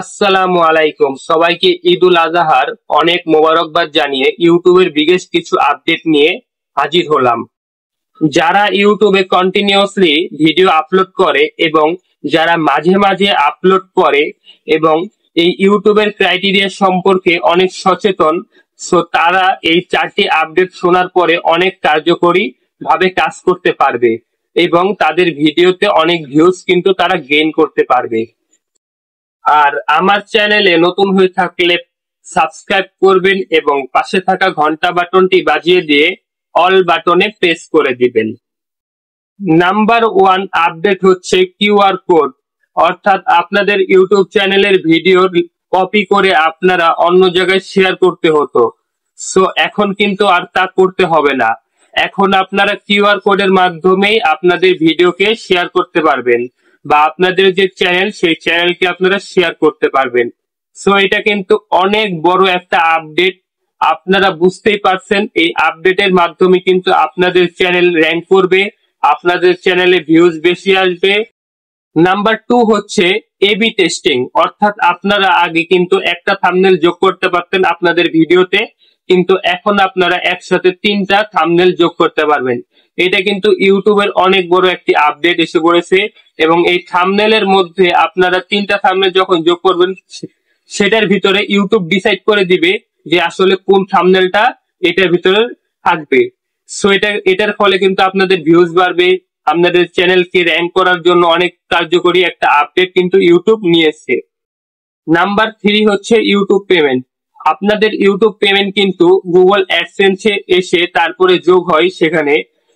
আসসালামু আলাইকুম, সবাইকে ঈদুল আজহার অনেক মোবারকবাদ জানিয়ে ইউটিউবের বিগেস্ট কিছু আপডেট নিয়ে হাজির হলাম। যারা ইউটিউবে কন্টিনিউয়াসলি ভিডিও আপলোড করে এবং যারা মাঝে মাঝে আপলোড করে এবং এই ইউটিউবের ক্রাইটেরিয়া সম্পর্কে অনেক সচেতন, সো তারা এই 4টি আপডেট শোনার পরে অনেক কার্যকরী ভাবে কাজ করতে পারবে এবং তাদের ভিডিওতে অনেক ভিউজ কিন্তু তারা গেইন করতে পারবে। আর আমার চ্যানেলে নতুন হয়ে থাকলে সাবস্ক্রাইব করবেন এবং পাশে থাকা ঘন্টা বাটনটি বাজিয়ে দিয়ে অল বাটনে প্রেস করে দিবেন। নাম্বার 1 আপডেট হচ্ছে কিউআর কোড, অর্থাৎ আপনাদের ইউটিউব চ্যানেলের ভিডিও কপি করে আপনারা অন্য জায়গায় শেয়ার করতে হতো, সো এখন কিন্তু আর তা করতে হবে না। এখন আপনারা কিউআর কোডের মাধ্যমেই আপনাদের ভিডিওকে শেয়ার করতে পারবেন বা আপনাদের যে চ্যানেল সেই চ্যানেলকে আপনারা শেয়ার করতে পারবেন। সো এটা কিন্তু অনেক বড় একটা আপডেট। আপনারা বুঝতেই পারছেন এই আপডেটের মাধ্যমে কিন্তু আপনাদের চ্যানেল র্যাঙ্ক করবে, আপনাদের চ্যানেলে ভিউজ বেশি আসবে। নাম্বার 2 হচ্ছে এবি টেস্টিং, অর্থাৎ আপনারা আগে কিন্তু একটা থাম্বনেল যোগ করতে পারতেন আপনাদের ভিডিওতে, কিন্তু এখন আপনারা একসাথে 3টা থাম্বনেল যোগ করতে পারবেন। এটা কিন্তু ইউটিউবের অনেক বড় একটি আপডেট এসে পড়েছে এবং এই থাম্বনেলের মধ্যে আপনারা 3টা থাম্বনেল যখন যোগ করবেন সেটার ভিতরে ইউটিউব ডিসাইড করে দিবে যে আসলে কোন থাম্বনেলটা এটার ভিতরে থাকবে। সো এটার ফলে কিন্তু আপনাদের ভিউজ বাড়বে, আপনাদের চ্যানেলকে র্যাঙ্ক করার জন্য অনেক কার্যকরী একটা আপডেট কিন্তু ইউটিউব নিয়েছে। নাম্বার 3 হচ্ছে ইউটিউব পেমেন্ট। আপনাদের ইউটিউব পেমেন্ট কিন্তু গুগল অ্যাডসেন্সে এসে তারপরে যোগ হয় সেখানে,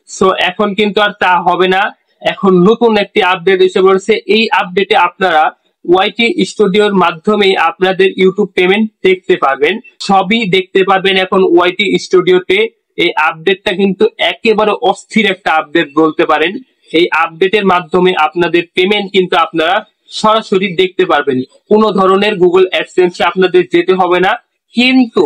সো এখন কিন্তু আর তা হবে না। এখন নতুন একটি আপডেট এসে পড়েছে। এই আপডেটে আপনারা ওয়াইটি স্টুডিওর মাধ্যমে আপনাদের ইউটিউব পেমেন্ট দেখতে পারবেন, সবই দেখতে পারবেন এখন ওয়াইটি স্টুডিওতে। এই আপডেটটা কিন্তু একেবারে অস্থির একটা আপডেট বলতে পারেন। এই আপডেটের মাধ্যমে আপনাদের পেমেন্ট কিন্তু আপনারা সরাসরি দেখতে পারবেন, কোনো ধরনের গুগল অ্যাডসেন্সে আপনাদের যেতে হবে না, কিন্তু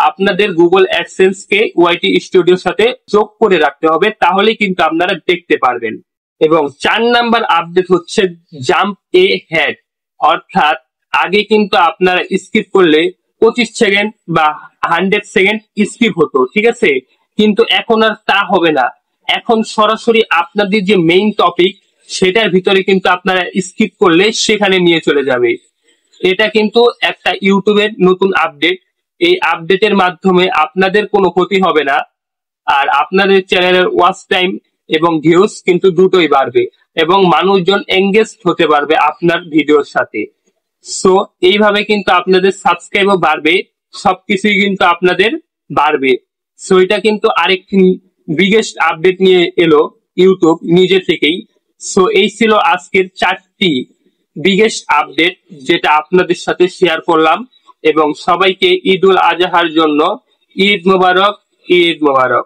আপনাদের গুগল অ্যাডসেন্স কে ওয়াইটি স্টুডিওর সাথে যোগ করে রাখতে হবে, তাহলে কিন্তু আপনারা দেখতে পারবেন। এবং 4 নাম্বার আপডেট হচ্ছে জাম্প এ হেড, অর্থাৎ আগে কিন্তু আপনারা স্কিপ করলে 25 সেকেন্ড বা 100 সেকেন্ড স্কিপ হতো, ঠিক আছে, কিন্তু এখন আর তা হবে না। এখন সরাসরি আপনাদের যে মেইন টপিক সেটার ভিতরে কিন্তু আপনারা স্কিপ করলে সেখানে নিয়ে চলে যাবে। এটা কিন্তু একটা ইউটিউবের নতুন আপডেট। এই আপডেটের মাধ্যমে আপনাদের কোনো ক্ষতি হবে না, আর আপনাদের চ্যানেলের ওয়াচ টাইম এবং ভিউজ কিন্তু দুটোই বাড়বে এবং মানুষজন এঙ্গেজ হতে পারবে আপনার ভিডিওর সাথে। সো এইভাবে কিন্তু আপনাদের সাবস্ক্রাইবও বাড়বে, সবকিছুই কিন্তু আপনাদের বাড়বে। সো এটা কিন্তু আরেকটি বিগেস্ট আপডেট নিয়ে এলো ইউটিউব নিজে থেকেই। সো এই ছিল আজকের 4টি বিগেস্ট আপডেট যেটা আপনাদের সাথে শেয়ার করলাম, এবং সবাইকে ঈদুল আজহার জন্য ঈদ মোবারক, ঈদ মোবারক।